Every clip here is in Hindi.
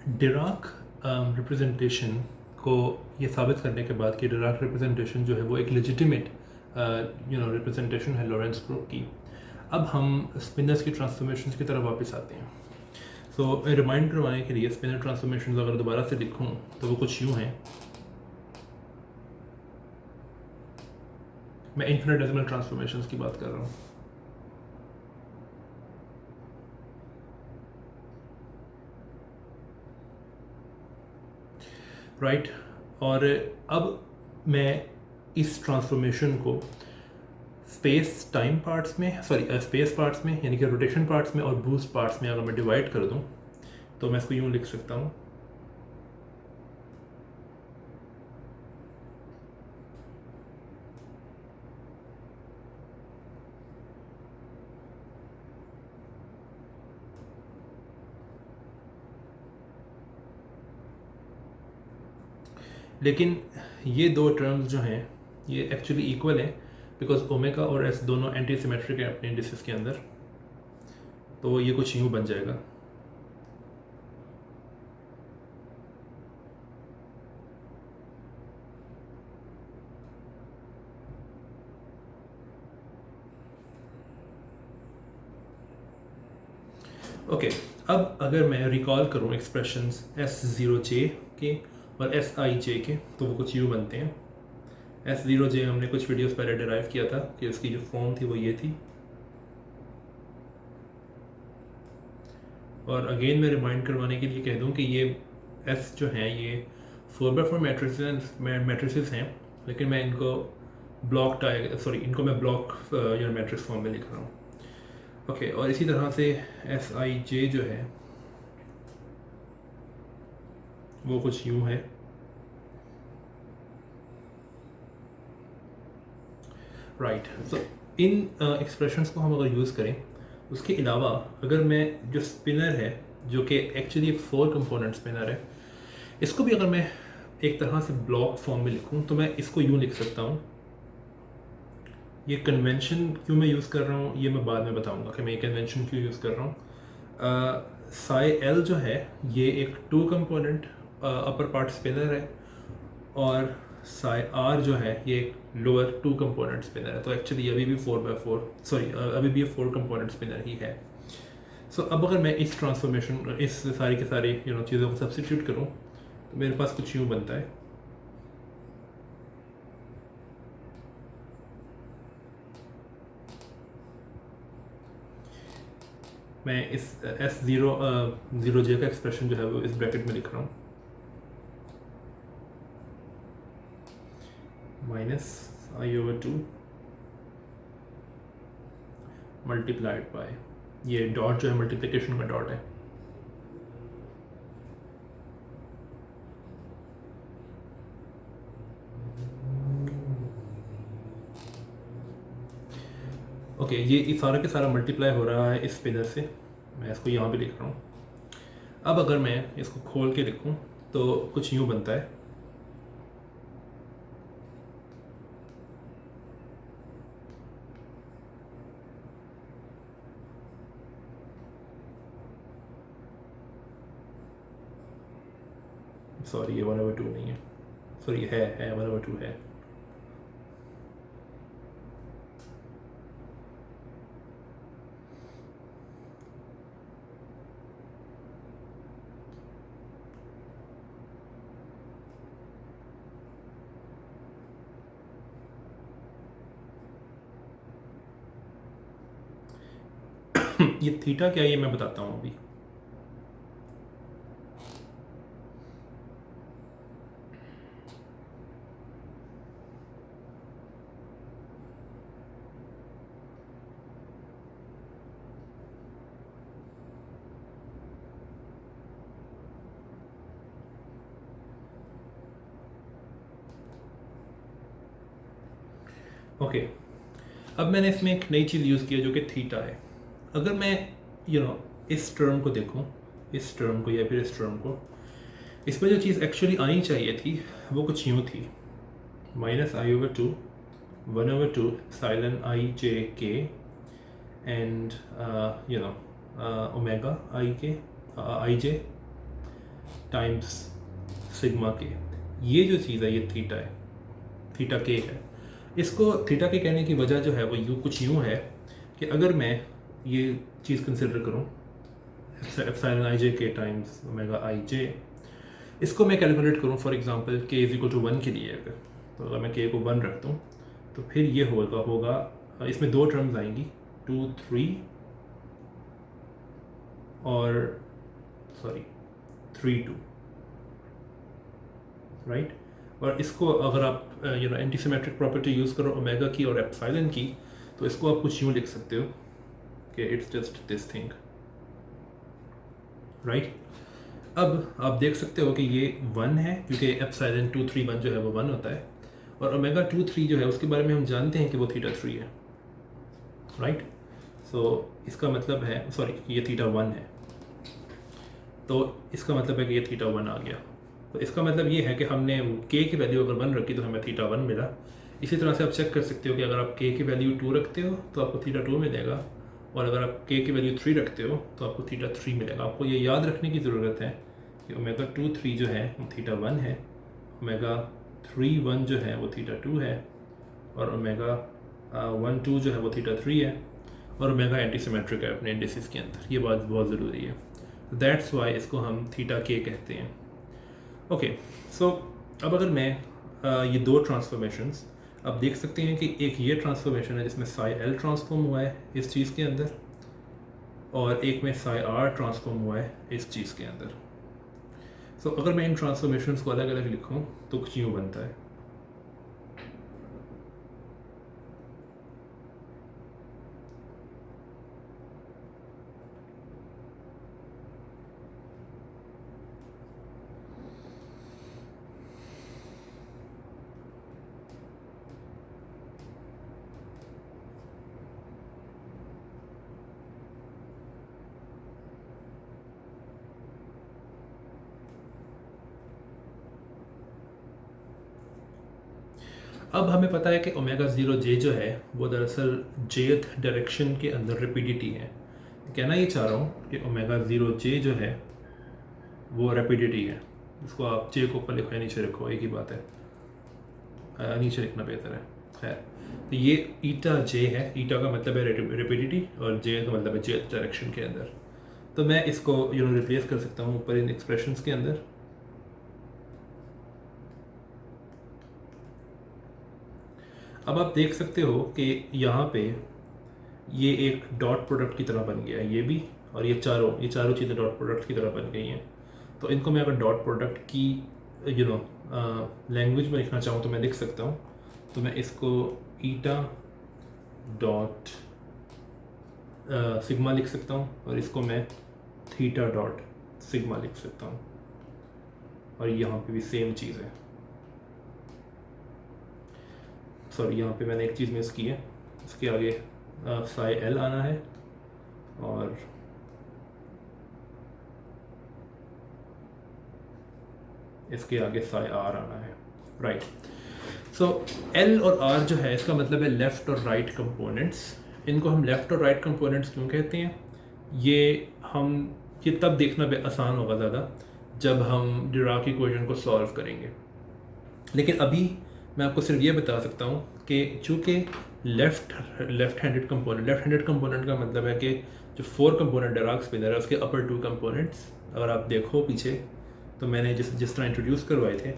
डिराक रिप्रेजेंटेशन को ये साबित करने के बाद कि डिराक रिप्रेजेंटेशन जो है वो एक लेजिटिमेट रिप्रेजेंटेशन है लॉरेंस ग्रुप की, अब हम स्पिनर्स की ट्रांसफॉर्मेशन की तरफ वापस आते हैं। सो रिमाइंड करवाने के लिए स्पिनर ट्रांसफॉर्मेशन अगर दोबारा से लिखूँ तो वो कुछ यूँ हैं। मैं इन्फिनिटेसिमल ट्रांसफॉर्मेशन की बात कर रहा हूँ। राइट और अब मैं इस ट्रांसफॉर्मेशन को स्पेस टाइम पार्ट्स में स्पेस पार्ट्स में यानी कि रोटेशन पार्ट्स में और बूस्ट पार्ट्स में अगर मैं डिवाइड कर दूं तो मैं इसको यूँ लिख सकता हूँ। लेकिन ये दो टर्म्स जो हैं ये एक्चुअली इक्वल हैं बिकॉज ओमेगा और एस दोनों एंटी सिमेट्रिक हैं अपने इंडिसेस के अंदर, तो ये कुछ यूँ बन जाएगा। ओके अब अगर मैं रिकॉल करूँ एक्सप्रेशंस S0J के और SIJ के तो वो कुछ यूँ बनते हैं। S0J हमने कुछ वीडियोस पहले डिराइव किया था कि उसकी जो फॉर्म थी वो ये थी। और अगेन मैं रिमाइंड करवाने के लिए कह दूं कि ये S जो हैं ये 4x4 मैट्रिसेस हैं, लेकिन मैं इनको इनको मैं ब्लॉक मैट्रिक्स फॉर्म में लिख रहा हूँ। ओके और इसी तरह से SIJ जो है वो कुछ यूँ है। राइट सो इन एक्सप्रेशंस को हम अगर यूज़ करें, उसके अलावा अगर मैं जो स्पिनर है जो कि एक्चुअली एक 4 कंपोनेंट स्पिनर है, इसको भी अगर मैं एक तरह से ब्लॉक फॉर्म में लिखूं तो मैं इसको यूँ लिख सकता हूँ। ये कन्वेंशन क्यों मैं यूज़ कर रहा हूँ ये मैं बाद में बताऊँगा कि मैं ये कन्वेंशन क्यों यूज़ कर रहा हूँ। साई एल जो है ये एक 2 कंपोनेंट अपर पार्ट स्पिनर है और साई आर जो है ये एक लोअर 2 कंपोनेंट स्पिनर है, तो एक्चुअली अभी भी 4x4 अभी भी ये 4 कंपोनेंट स्पिनर ही है। सो अब अगर मैं इस ट्रांसफॉर्मेशन इस सारी के सारी चीज़ों को सब्सिट्यूट करूँ तो मेरे पास कुछ यूँ बनता है। मैं इस S0J का एक्सप्रेशन जो है वो इस ब्रैकेट में लिख रहा हूँ, -I/2 मल्टीप्लाइड बाय ये डॉट जो है मल्टीप्लिकेशन का डॉट है। ओके ये सारा के सारा मल्टीप्लाई हो रहा है इस स्पिनर से, मैं इसको यहाँ पे लिख रहा हूँ। अब अगर मैं इसको खोल के लिखूँ तो कुछ यूँ बनता है। सॉरी ये 1/2 नहीं है, सॉरी है 1/2 है। ये थीटा क्या है ये मैं बताता हूँ अभी। ओके अब मैंने इसमें एक नई चीज़ यूज़ की है जो कि थीटा है। अगर मैं इस टर्म को देखूं, इस टर्म को या फिर इस टर्म को, इसमें जो चीज़ एक्चुअली आनी चाहिए थी वो कुछ यूँ थी, -I/2 1/2 साइलन IJK and omega IJ times sigma के, ये जो चीज़ है ये थीटा है, थीटा के है। इसको थीटा के कहने की वजह जो है वो कुछ यूँ है कि अगर मैं ये चीज़ कंसिडर करूँ एप्सिलॉन आई जे के टाइम्स ओमेगा आई जे, इसको मैं कैलकुलेट करूँ फॉर एग्जांपल के इज इक्वल टू 1 के लिए, अगर तो अगर मैं के को 1 रखता हूँ तो फिर ये होगा इसमें दो टर्म्स आएंगी 2 3 और 3 2, राइट। और इसको अगर आप एंटी सिमेट्रिक प्रॉपर्टी यूज़ करो ओमेगा की और एप्सिलॉन की, तो इसको आप कुछ यूँ लिख सकते हो कि it's just this thing, right. अब आप देख सकते हो कि ये 1 है क्योंकि एप्सिलॉन 2 3 1 जो है वो 1 होता है, और ओमेगा 2 3 जो है उसके बारे में हम जानते हैं कि वो थीटा 3 है, राइट। सो इसका मतलब है ये थीटा 1 है, तो इसका मतलब है कि ये थीटा 1 आ गया। तो इसका मतलब ये है कि हमने के की वैल्यू अगर 1 रखी तो हमें थीटा 1 मिला। इसी तरह से आप चेक कर सकते हो कि अगर आप के की वैल्यू 2 रखते हो तो आपको थीटा 2 मिलेगा, और अगर आप के की वैल्यू 3 रखते हो तो आपको थीटा 3 मिलेगा। आपको ये याद रखने की ज़रूरत है कि ओमेगा 2 3 जो है वो थीटा 1 है, ओमेगा 3 1 जो है वो थीटा 2 है, और ओमेगा 1 2 जो है वो थीटा 3 है, और ओमेगा एंटी सिमेट्रिक है अपने इंडिसेस के अंदर। ये बात बहुत ज़रूरी है, दैट्स वाई इसको हम थीटा के कहते हैं। ओके, सो अब अगर मैं ये दो ट्रांसफॉर्मेशंस आप देख सकते हैं कि एक ये ट्रांसफॉर्मेशन है जिसमें साई एल ट्रांसफॉर्म हुआ है इस चीज़ के अंदर, और एक में साई आर ट्रांसफॉर्म हुआ है इस चीज़ के अंदर। सो अगर मैं इन ट्रांसफॉर्मेशंस को अलग अलग लिखूँ तो कुछ यूँ बनता है। अब हमें पता है कि ओमेगा 0 जे जो है वो दरअसल जेथ डायरेक्शन के अंदर रैपिडिटी है। कहना ये चाह रहा हूँ कि ओमेगा 0 जे जो है वो रैपिडिटी है। इसको आप जे को ऊपर लिखो या नीचे रखो, एक ही बात है, नीचे लिखना बेहतर है। खैर, तो ये ईटा जे है, ईटा का मतलब है रैपिडिटी और जे का मतलब है जेथ डायरेक्शन के अंदर। तो मैं इसको रिप्लेस कर सकता हूँ ऊपर इन एक्सप्रेशंस के अंदर। अब आप देख सकते हो कि यहाँ पे ये एक डॉट प्रोडक्ट की तरह बन गया है, ये भी, और ये चारों चीज़ें डॉट प्रोडक्ट की तरह बन गई हैं। तो इनको मैं अगर डॉट प्रोडक्ट की लैंग्वेज में लिखना चाहूँ तो मैं लिख सकता हूँ। तो मैं इसको ईटा डॉट सिग्मा लिख सकता हूँ, और इसको मैं थीटा डॉट सिग्मा लिख सकता हूँ, और यहाँ पे भी सेम चीज़ है। यहाँ पे मैंने एक चीज़ मिस की है, इसके आगे साई एल आना है, और इसके आगे साई आर आना है, राइट। सो एल और आर जो है इसका मतलब है लेफ़्ट और राइट कंपोनेंट्स। इनको हम लेफ़्ट और राइट कंपोनेंट्स क्यों कहते हैं, ये तब देखना भी आसान होगा ज़्यादा जब हम डिराक इक्वेशन को सॉल्व करेंगे। लेकिन अभी मैं आपको सिर्फ ये बता सकता हूँ कि चूँकि लेफ़्ट हैंडेड कंपोनेंट का मतलब है कि जो 4 कंपोनेंट डिराक स्पिनर है उसके अपर 2 कंपोनेंट्स, अगर आप देखो पीछे तो मैंने जिस तरह इंट्रोड्यूस करवाए थे,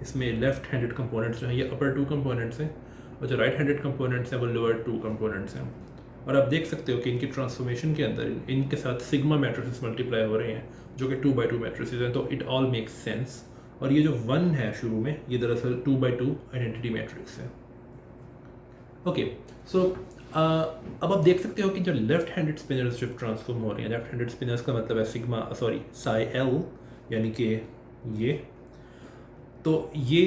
इसमें लेफ़्ट हैंडेड कंपोनेंट्स जो हैं ये अपर 2 कंपोनेंट्स हैं, और जो राइट हैंडेड कंपोनेंट्स हैं वो लोअर 2 कंपोनेंट्स हैं। और आप देख सकते हो कि इनकी ट्रांसफॉर्मेशन के अंदर इनके साथ सिग्मा मैट्रिसेस मल्टीप्लाई हो रहे हैं जो कि 2x2 मैट्रिसेस हैं, तो इट ऑल मेक्स सेंस। और ये जो 1 है शुरू में, ये दरअसल 2x2 आइडेंटिटी मैट्रिक्स है। ओके, सो अब आप देख सकते हो कि जो लेफ्ट हैंडेड स्पिनर्स जब ट्रांसफॉर्म हो रहे हैं, लेफ्ट हैंडेड स्पिनर्स का मतलब है साई एल, यानी कि ये, तो ये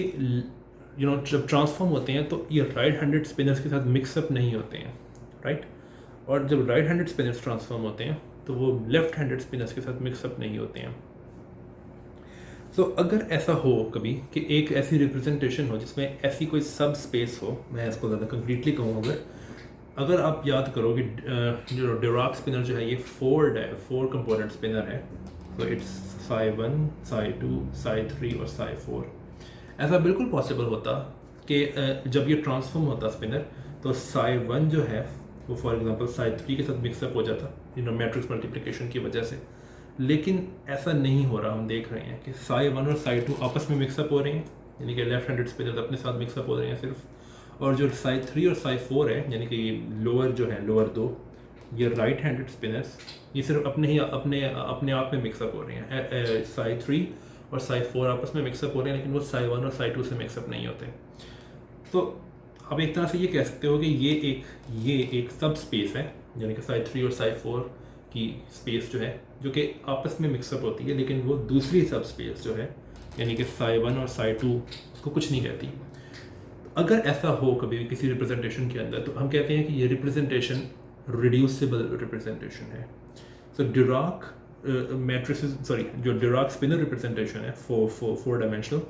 जब ट्रांसफॉर्म होते हैं तो ये राइट हैंडेड स्पिनर्स के साथ मिक्सअप नहीं होते हैं, राइट। और जब राइट हैंडेड स्पिनर्स ट्रांसफॉर्म होते हैं तो वो लेफ्ट हैंडेड स्पिनर्स के साथ मिक्सअप नहीं होते हैं। सो अगर ऐसा हो कभी कि एक ऐसी रिप्रेजेंटेशन हो जिसमें ऐसी कोई सब स्पेस हो, मैं इसको ज़्यादा कंक्रीटली कहूँ, अगर आप याद करो कि जो डिराक स्पिनर जो है ये 4 कंपोनेंट स्पिनर है, तो इट्स साई 1, साई 2, साई 3 और साई 4। ऐसा बिल्कुल पॉसिबल होता कि जब ये ट्रांसफॉर्म होता स्पिनर तो साई 1 जो है वो फॉर एग्जांपल साई 3 के साथ मिक्सअप हो जाता मैट्रिक्स मल्टीप्लिकेशन की वजह से। लेकिन ऐसा नहीं हो रहा। हम देख रहे हैं कि साई 1 और साई 2 आपस में मिक्सअप हो रहे हैं, यानी कि लेफ्ट हैंडेड स्पिनर्स अपने साथ मिक्सअप हो रहे हैं सिर्फ, और जो साई 3 और साई 4 है यानी कि ये लोअर जो है लोअर दो, ये राइट हैंडेड स्पिनर्स ये सिर्फ अपने आप में मिक्सअप हो रहे हैं। साई 3 और साई 4 आपस में मिक्सअप हो रहे हैं, लेकिन वो साई 1 और साई 2 से मिक्सअप नहीं होते। तो आप एक तरह से ये कह सकते हो कि ये एक सब स्पेस है, यानी कि साई 3 और साई 4 की स्पेस जो है जो कि आपस में मिक्सअप होती है, लेकिन वो दूसरी सब स्पेस जो है यानी कि साई 1 और साई 2 उसको कुछ नहीं कहती। अगर ऐसा हो कभी किसी रिप्रेजेंटेशन के अंदर तो हम कहते हैं कि ये रिप्रेजेंटेशन रिड्यूसिबल रिप्रेजेंटेशन है। सो डिराक मैट्रिसेस जो डिराक स्पिनर रिप्रेजेंटेशन है फोर डायमेंशनल,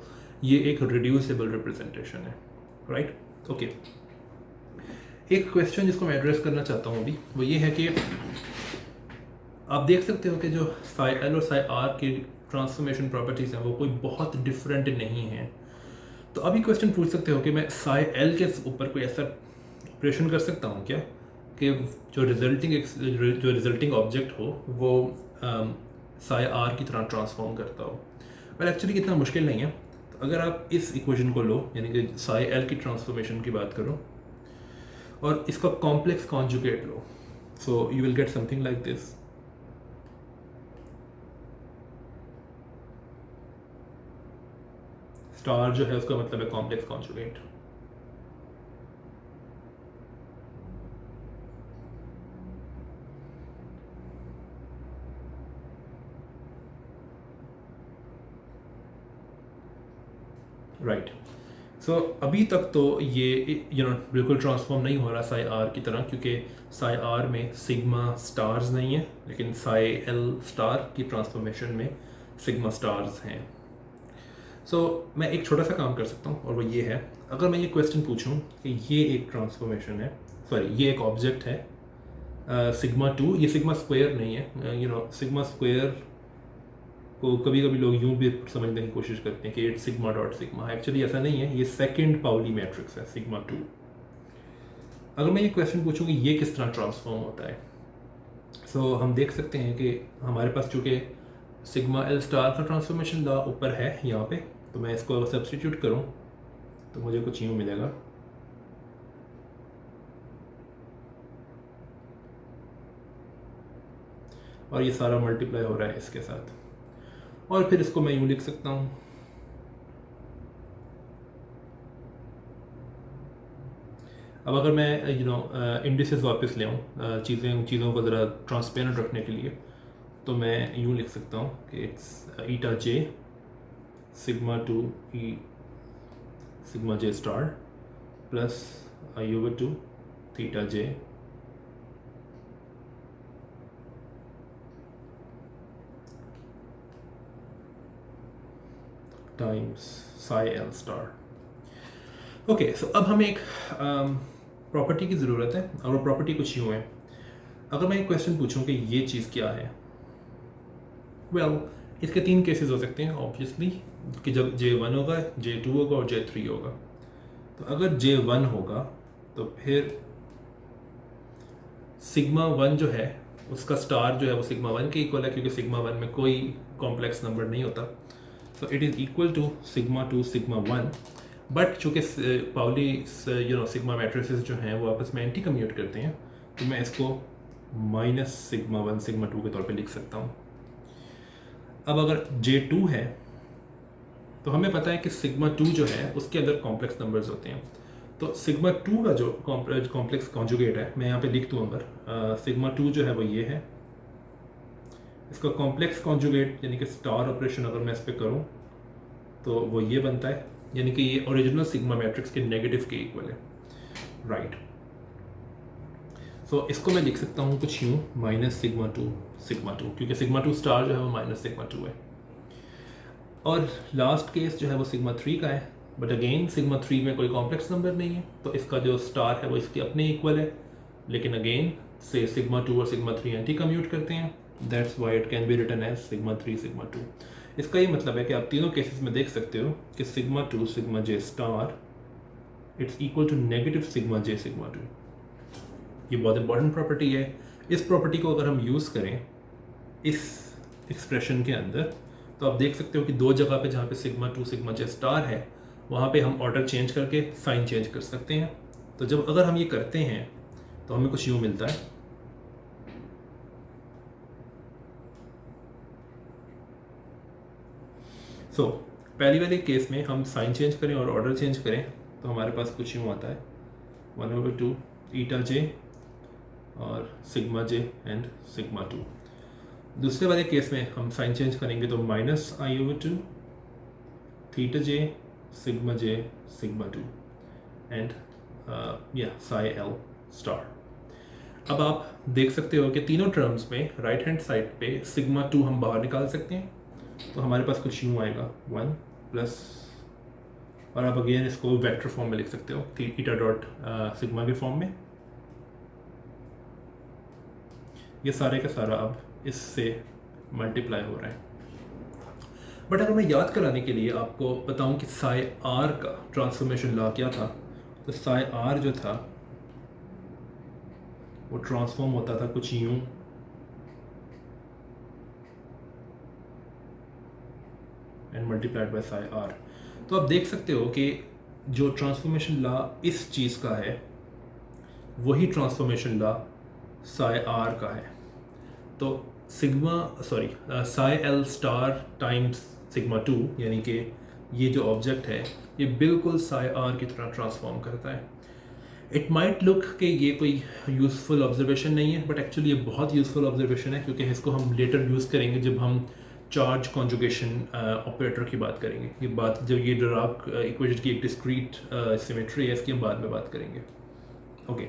ये एक रिड्यूसिबल रिप्रेजेंटेशन है, राइट। ओके, एक क्वेश्चन जिसको मैं एड्रेस करना चाहता हूँ अभी वो ये है कि आप देख सकते हो कि जो साई एल और साई आर की ट्रांसफॉर्मेशन प्रॉपर्टीज़ हैं वो कोई बहुत डिफरेंट नहीं है। तो अभी क्वेश्चन पूछ सकते हो कि मैं साई एल के ऊपर कोई ऐसा ऑपरेशन कर सकता हूँ क्या कि जो रिजल्टिंग ऑब्जेक्ट हो वो साई आर की तरह ट्रांसफॉर्म करता हो। वेल एक्चुअली इतना मुश्किल नहीं है। तो अगर आप इस इक्वेशन को लो यानी कि साई एल की ट्रांसफॉर्मेशन की बात करो और इसका complex conjugate low, so you will get something like this. Star जो है उसका मतलब है कॉम्प्लेक्स कॉन्जुगेट। राइट। सो अभी तक तो ये बिल्कुल ट्रांसफॉर्म नहीं हो रहा साई आर की तरह, क्योंकि साई आर में सिग्मा स्टार्स नहीं है, लेकिन साई एल स्टार की ट्रांसफॉर्मेशन में सिग्मा स्टार्स हैं। सो मैं एक छोटा सा काम कर सकता हूँ और वो ये है, अगर मैं ये क्वेश्चन पूछूं कि ये एक ट्रांसफॉर्मेशन है, ये एक ऑब्जेक्ट है सिग्मा 2, ये सिग्मा स्क्वायर नहीं है। सिग्मा स्क्वायर को कभी कभी लोग यूं भी समझने की कोशिश करते हैं कि it's sigma dot sigma, actually ऐसा नहीं है। ये सेकंड पाउली मैट्रिक्स है सिग्मा 2। अगर मैं ये क्वेश्चन पूछूं कि ये किस तरह ट्रांसफॉर्म होता है, सो हम देख सकते हैं कि हमारे पास चूँकि सिग्मा एल स्टार का ट्रांसफॉर्मेशन लॉ ऊपर है यहाँ पे, तो मैं इसको सब्स्टिट्यूट करूँ तो मुझे कुछ यूँ मिलेगा। और ये सारा मल्टीप्लाई हो रहा है इसके साथ, और फिर इसको मैं यूँ लिख सकता हूँ। अब अगर मैं इंडिसेस वापस ले आऊँ चीज़ों को ज़रा ट्रांसपेरेंट रखने के लिए, तो मैं यूँ लिख सकता हूँ कि it's eta j sigma 2 e sigma J star plus i over 2 theta j times psi l star. Okay, so अब हमें एक प्रॉपर्टी की ज़रूरत है, और वो प्रॉपर्टी कुछ यूँ है। अगर मैं एक क्वेश्चन पूछूं कि ये चीज़ क्या है, वेल इसके 3 केसेस हो सकते हैं ऑब्वियसली, कि जब J1 होगा, J2 होगा और J3 होगा। तो अगर J1 होगा तो फिर सिग्मा 1 जो है उसका स्टार जो है वो सिग्मा 1 के इक्वल है, क्योंकि सिग्मा 1 में कोई कॉम्प्लेक्स नंबर नहीं होता। So it is equal to sigma 2 sigma 1। But चूँकि पाउली सिग्मा मैट्रिसेस जो हैं वो आपस में एंटी कम्यूट करते हैं, तो मैं इसको माइनस सिग्मा 1 सिग्मा 2 के तौर पे लिख सकता हूँ। अब अगर J2 है तो हमें पता है कि सिग्मा 2 जो है उसके अंदर कॉम्प्लेक्स नंबर्स होते हैं। तो सिग्मा 2 का जो कॉम्प्लेक्स कॉन्जुगेट है, मैं यहाँ पे लिख दूँ, अगर सिग्मा 2 जो है वो ये है, इसका कॉम्प्लेक्स कॉन्जुगेट यानी कि स्टार ऑपरेशन अगर मैं इस पर करूँ तो वो ये बनता है, यानी कि ये ओरिजिनल सिग्मा मैट्रिक्स के नेगेटिव के इक्वल है, राइट। सो इसको मैं लिख सकता हूँ कुछ यूँ, माइनस सिग्मा 2, क्योंकि सिग्मा 2 स्टार जो है वो माइनस सिग्मा 2 है। और लास्ट केस जो है वो सिग्मा 3 का है, बट अगेन सिग्मा 3 में कोई कॉम्प्लेक्स नंबर नहीं है, तो इसका जो स्टार है वो इसके अपने इक्वल है, लेकिन अगेन से सिग्मा 2 और सिग्मा 3 एंटी कम्यूट करते हैं, that's why it can be written as sigma 3 sigma 2। इसका ये मतलब है कि आप तीनों केसेस में देख सकते हो कि sigma 2 sigma J star it's equal to negative sigma J sigma 2। ये बहुत इंपॉर्टेंट प्रॉपर्टी है। इस प्रॉपर्टी को अगर हम यूज़ करें इस एक्सप्रेशन के अंदर, तो आप देख सकते हो कि दो जगह पे जहाँ पे सिग्मा 2 सिग्मा जे स्टार है वहाँ पे हम ऑर्डर चेंज करके साइन चेंज कर सकते हैं। तो जब अगर हम ये करते हैं तो हमें कुछ यूँ मिलता है। सो पहली वाले केस में हम साइन चेंज करें और ऑर्डर चेंज करें तो हमारे पास कुछ यूँ आता है 1/2 ईटा जे और सिग्मा जे एंड सिग्मा 2। दूसरे वाले केस में हम साइन चेंज करेंगे तो -i/2 theta J sigma j 2 and या साई एल स्टार। अब आप देख सकते हो कि तीनों टर्म्स में राइट हैंड साइड पे सिग्मा 2 हम बाहर निकाल सकते हैं। तो हमारे पास कुछ यूँ आएगा 1 प्लस, और आप अगेन इसको वेक्टर फॉर्म में लिख सकते हो थीटा डॉट सिग्मा के फॉर्म में। ये सारे का सारा अब इससे मल्टीप्लाई हो रहा है। बट अगर मैं याद कराने के लिए आपको बताऊं कि साई आर का ट्रांसफॉर्मेशन लॉ क्या था, तो साई आर जो था वो ट्रांसफॉर्म होता था कुछ यूं, and multiplied by psi R. तो आप देख सकते हो कि जो ट्रांसफॉर्मेशन लॉ इस चीज़ का है वही ट्रांसफॉर्मेशन लॉ साई आर का है। तो Sai l star times sigma 2 यानी कि ये जो ऑब्जेक्ट है ये बिल्कुल साई आर की तरह ट्रांसफॉर्म करता है। इट माइट लुक कि ये कोई यूज़फुल ऑब्जर्वेशन नहीं है, बट एक्चुअली ये बहुत यूज़फुल ऑब्जर्वेशन है क्योंकि इसको हम लेटर यूज़ करेंगे जब हम चार्ज कॉन्जुगेशन ऑपरेटर की बात करेंगे। ये बात जब ये डिराक इक्वेशन की एक डिस्क्रीट सिमेट्री है, इसकी हम बाद में बात करेंगे। ओके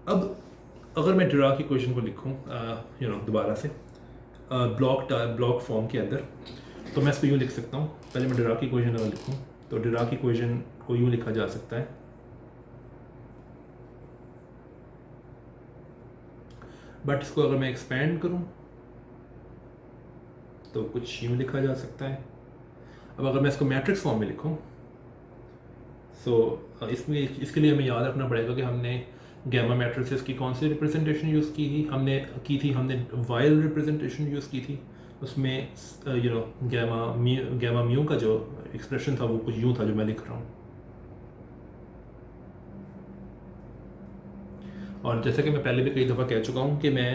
अब अगर मैं डिराक इक्वेशन को लिखूं दोबारा से ब्लॉक फॉर्म के अंदर, तो मैं इसको यूँ लिख सकता हूँ। पहले मैं डिराक इक्वेशन अगर लिखूं तो डिराक इक्वेशन को यूँ लिखा जा सकता है, बट इसको अगर मैं एक्सपेंड करूं तो कुछ यूँ लिखा जा सकता है। अब अगर मैं इसको मैट्रिक्स फॉर्म में लिखूं तो इसमें इसके लिए हमें याद रखना पड़ेगा कि हमने गैमा मैट्रिसेस की कौन सी रिप्रेजेंटेशन यूज़ हमने वाइल रिप्रेजेंटेशन यूज़ की थी। उसमें गैमा म्यू का जो एक्सप्रेशन था वो कुछ यूँ था जो मैं लिख रहा हूँ। और जैसा कि मैं पहले भी कई दफ़ा कह चुका हूँ कि मैं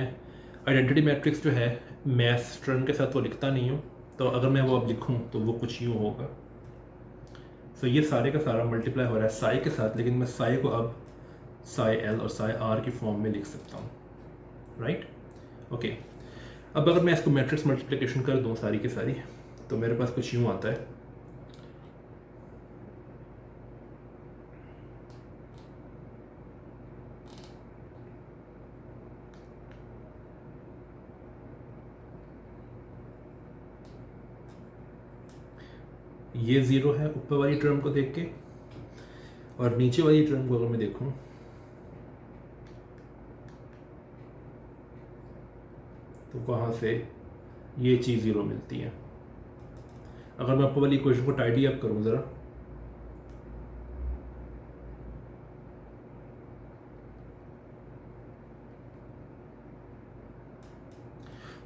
आइडेंटिटी मैट्रिक्स जो है मैथ्स टर्म के साथ वो लिखता नहीं हूँ, तो अगर मैं वो अब लिखूँ तो वो कुछ यूँ होगा। तो ये सारे का सारा मल्टीप्लाई हो रहा है साई के साथ, लेकिन मैं साई को अब साई एल और साई आर की फॉर्म में लिख सकता हूँ, राइट। ओके अब अगर मैं इसको मैट्रिक्स मल्टीप्लिकेशन कर दूँ सारी की सारी, तो मेरे पास कुछ यूँ आता है ये ज़ीरो है ऊपर वाली टर्म को देख के, और नीचे वाली टर्म को अगर मैं देखूं तो वहाँ से ये चीज़ ज़ीरो मिलती है। अगर मैं ऊपर वाली इक्वेशन को टाइडी अप करूं ज़रा,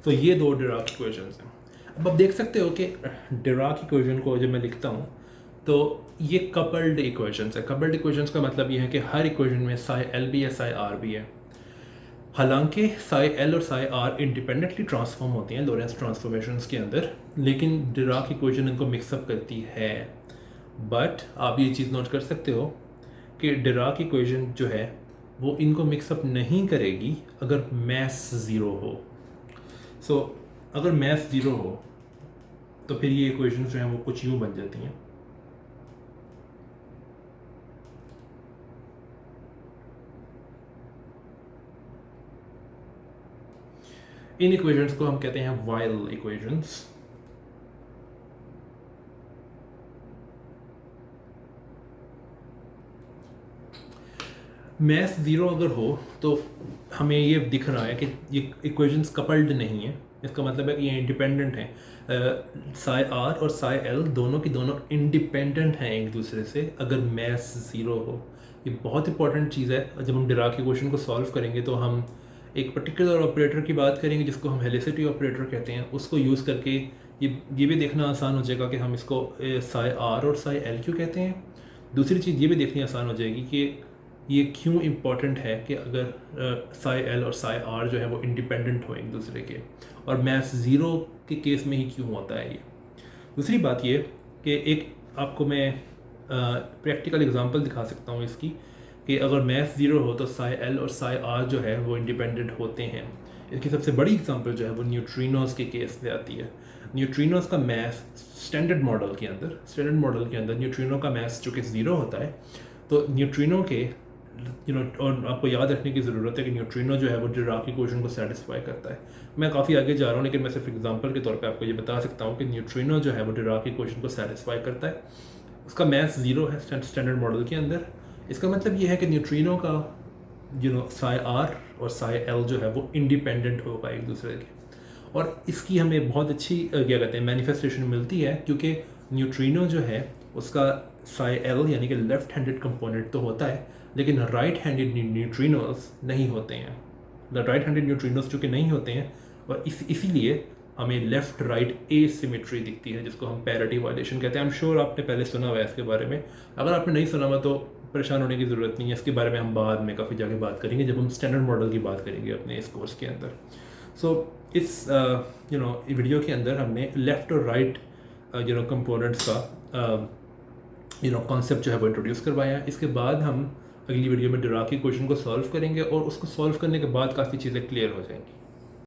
तो ये दो डिराक इक्वेशंस हैं। अब आप देख सकते हो कि डिराक इक्वेशन को जब मैं लिखता हूँ तो ये कपल्ड इक्वेशंस है। कपल्ड इक्वेशंस का मतलब ये है कि हर इक्वेशन में साई एल भी है साई आर भी है। हालांकि साई एल और साई आर इंडिपेंडेंटली ट्रांसफॉर्म होती हैं लोरेंस ट्रांसफॉर्मेशंस के अंदर, लेकिन डिराक इक्वेशन इनको मिक्सअप करती है। बट आप ये चीज़ नोट कर सकते हो कि डिराक इक्वेशन जो है वो इनको मिक्सअप नहीं करेगी अगर मैथ्स ज़ीरो हो। सो अगर मैथ्स ज़ीरो हो तो फिर ये इक्वेशंस जो हैं वो कुछ यूँ बन जाती हैं। इन इक्वेशंस को हम कहते हैं वाइल इक्वेशंस। मैथ ज़ीरो अगर हो तो हमें ये दिख रहा है कि ये इक्वेशंस कपल्ड नहीं है। इसका मतलब है कि ये इंडिपेंडेंट हैं। साई आर और साई एल दोनों की दोनों इंडिपेंडेंट हैं एक दूसरे से अगर मैथ ज़ीरो हो। ये बहुत इंपॉर्टेंट चीज़ है। जब हम डिराक इक्वेशन को सॉल्व करेंगे तो हम एक पर्टिकुलर ऑपरेटर की बात करेंगे जिसको हम हेलिसिटी ऑपरेटर कहते हैं। उसको यूज़ करके ये भी देखना आसान हो जाएगा कि हम इसको साई आर और साई एल क्यों कहते हैं। दूसरी चीज़ ये भी देखनी आसान हो जाएगी कि ये क्यों इम्पॉर्टेंट है कि अगर साई एल और साई आर जो है वो इंडिपेंडेंट हो एक दूसरे के, और मैथ ज़ीरो के केस में ही क्यों होता है ये। दूसरी बात ये कि एक आपको मैं प्रैक्टिकल एग्जांपल दिखा सकता हूँ इसकी, कि अगर मैथ ज़ीरो हो तो साई एल और साई आर जो है वो इंडिपेंडेंट होते हैं। इसकी सबसे बड़ी एग्जांपल जो है वो न्यूट्रिनोज के केस में आती है। न्यूट्रिनोज का मैथ स्टैंडर्ड मॉडल के अंदर न्यूट्रिनो का मैथ जो कि ज़ीरो होता है, तो न्यूट्रिनो के और आपको याद रखने की ज़रूरत है कि न्यूट्रिनो जो है वो डिराक इक्वेशन को सेटिस्फाई करता है। मैं काफ़ी आगे जा रहा हूँ लेकिन मैं सिर्फ एग्जांपल के तौर पे आपको ये बता सकता हूँ कि न्यूट्रिनो जो है वो डिराक इक्वेशन को सेटिस्फाई करता है। उसका मैथ ज़ीरो है स्टैंडर्ड मॉडल के अंदर। इसका मतलब ये है कि न्यूट्रिनो का साई आर और साई एल जो है वो इंडिपेंडेंट होगा एक दूसरे के। और इसकी हमें बहुत अच्छी क्या कहते हैं मैनिफेस्टेशन मिलती है, क्योंकि न्यूट्रिनो जो है उसका साई एल यानी कि लेफ्ट हैंडेड कंपोनेंट तो होता है लेकिन राइट हैंडेड न्यूट्रिनोज नहीं होते हैं। राइट हैंडेड न्यूट्रिनोज चूँकि नहीं होते हैं और इसीलिए हमें लेफ़्ट राइट एसिमेट्री दिखती है जिसको हम पैरिटी वायलेशन कहते हैं। आई एम श्योर आपने पहले सुना हुआ है इसके बारे में। अगर आपने नहीं सुना हुआ तो परेशान होने की ज़रूरत नहीं है, इसके बारे में हम बाद में काफ़ी जगह बात करेंगे जब हम स्टैंडर्ड मॉडल की बात करेंगे अपने इस कोर्स के अंदर। सो इस वीडियो के अंदर हमने लेफ़्ट और राइट कंपोनेंट्स का कॉन्सेप्ट जो है वो इंट्रोड्यूस करवाया। इसके बाद हम अगली वीडियो में डिराक इक्वेशन को सॉल्व करेंगे और उसको सॉल्व करने के बाद काफ़ी चीज़ें क्लियर हो जाएंगी।